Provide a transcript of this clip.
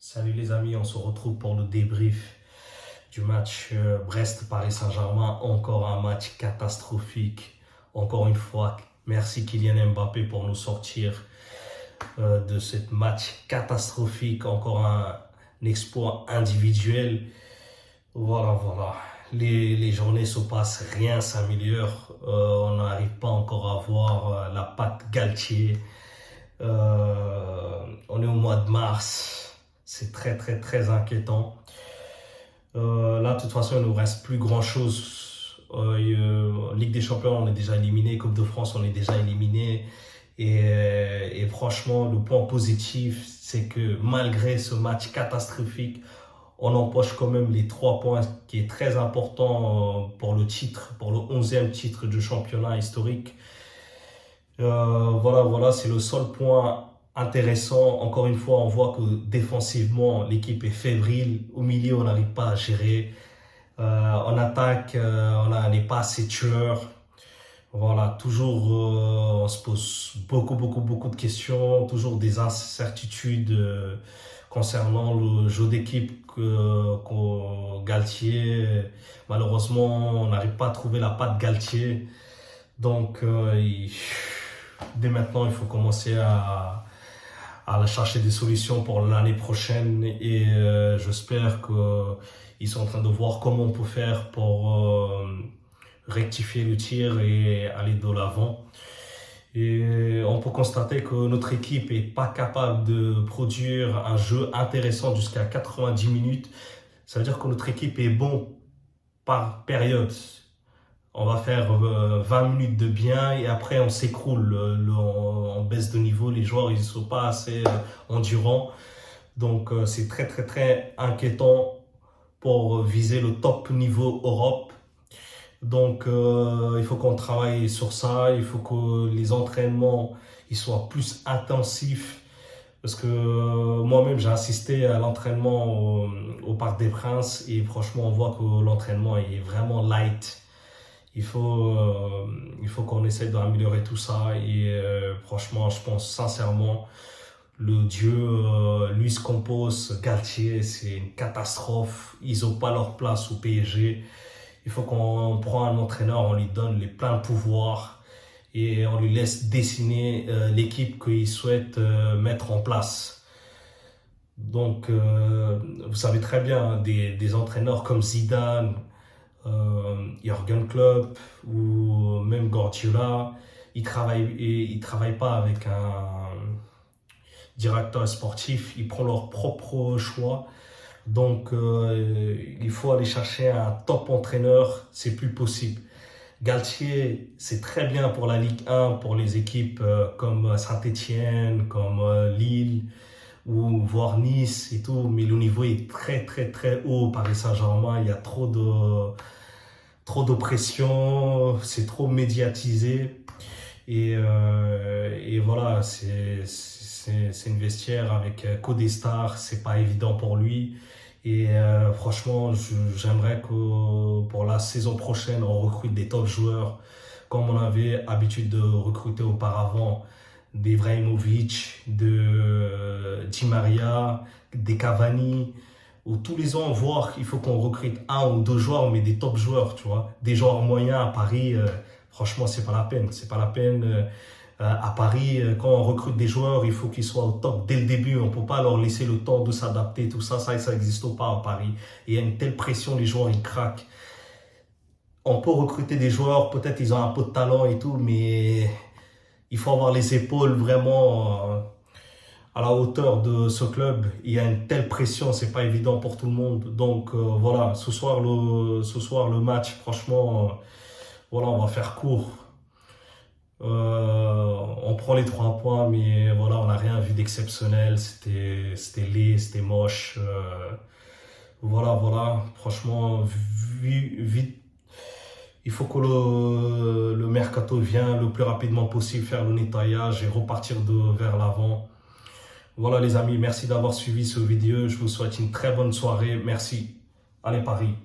Salut les amis, on se retrouve pour le débrief du match Brest-Paris Saint-Germain. Encore un match catastrophique. Encore une fois, merci Kylian Mbappé pour nous sortir de ce match catastrophique. Encore un exploit individuel. Voilà. Les journées se passent, rien s'améliore. On n'arrive pas encore à voir la patte Galtier. On est au mois de mars. C'est très inquiétant. Là, de toute façon, il ne nous reste plus grand-chose. Ligue des Champions, on est déjà éliminé. Coupe de France, on est déjà éliminé. Et franchement, le point positif, c'est que malgré ce match catastrophique, on empoche quand même les 3 points, qui est très important pour le titre, pour le 11e titre du championnat historique. Voilà, c'est le seul point intéressant. Encore une fois, on voit que défensivement, l'équipe est fébrile. Au milieu, on n'arrive pas à gérer. En attaque, on n'est pas assez tueur. Voilà, toujours, on se pose beaucoup de questions. Toujours des incertitudes concernant le jeu d'équipe Galtier. Malheureusement, on n'arrive pas à trouver la patte Galtier. Donc, dès maintenant, il faut commencer à chercher des solutions pour l'année prochaine et j'espère qu'ils sont en train de voir comment on peut faire pour rectifier le tir et aller de l'avant. Et on peut constater que notre équipe est pas capable de produire un jeu intéressant jusqu'à 90 minutes. Ça veut dire que notre équipe est bon par période. On va faire 20 minutes de bien et après on s'écroule, on baisse de niveau, les joueurs ils ne sont pas assez endurants. Donc c'est très inquiétant pour viser le top niveau Europe. Donc il faut qu'on travaille sur ça, il faut que les entraînements ils soient plus intensifs. Parce que moi-même j'ai assisté à l'entraînement au Parc des Princes et franchement on voit que l'entraînement est vraiment light. Il faut qu'on essaie d'améliorer tout ça et franchement, je pense sincèrement, le dieu Luis Campos, Galtier, c'est une catastrophe. Ils n'ont pas leur place au PSG. Il faut qu'on prenne un entraîneur, on lui donne les pleins pouvoirs et on lui laisse dessiner l'équipe qu'il souhaite mettre en place. Donc, vous savez très bien, des entraîneurs comme Zidane, Jürgen Klopp ou même Guardiola, ils travaillent pas avec un directeur sportif, ils prennent leur propre choix. Donc il faut aller chercher un top entraîneur, c'est plus possible. Galtier, c'est très bien pour la Ligue 1, pour les équipes comme Saint-Étienne, comme Lille ou voire Nice et tout, mais le niveau est très haut. Paris Saint-Germain, il y a trop de pression, c'est trop médiatisé et voilà, c'est une vestiaire avec que des stars, c'est pas évident pour lui et franchement j'aimerais que pour la saison prochaine on recrute des top joueurs comme on avait habitude de recruter auparavant, des Ibrahimovic, de Di Maria, des Cavani, où tous les ans, voir qu'il faut qu'on recrute 1 ou 2 joueurs, mais des top joueurs, tu vois. Des joueurs moyens à Paris, franchement, c'est pas la peine. C'est pas la peine. À Paris, quand on recrute des joueurs, il faut qu'ils soient au top dès le début. On peut pas leur laisser le temps de s'adapter, tout ça. Ça n'existe pas à Paris. Et il y a une telle pression, les joueurs, ils craquent. On peut recruter des joueurs, peut-être ils ont un peu de talent et tout, mais il faut avoir les épaules vraiment à la hauteur de ce club. Il y a une telle pression, c'est pas évident pour tout le monde. Donc voilà, ce soir le match, franchement, voilà, on va faire court. On prend les 3 points, mais voilà, on n'a rien vu d'exceptionnel. C'était laid, c'était moche. Voilà, franchement, vite. Il faut que le mercato vienne le plus rapidement possible, faire le nettoyage et repartir vers l'avant. Voilà les amis, merci d'avoir suivi ce vidéo. Je vous souhaite une très bonne soirée. Merci. Allez Paris.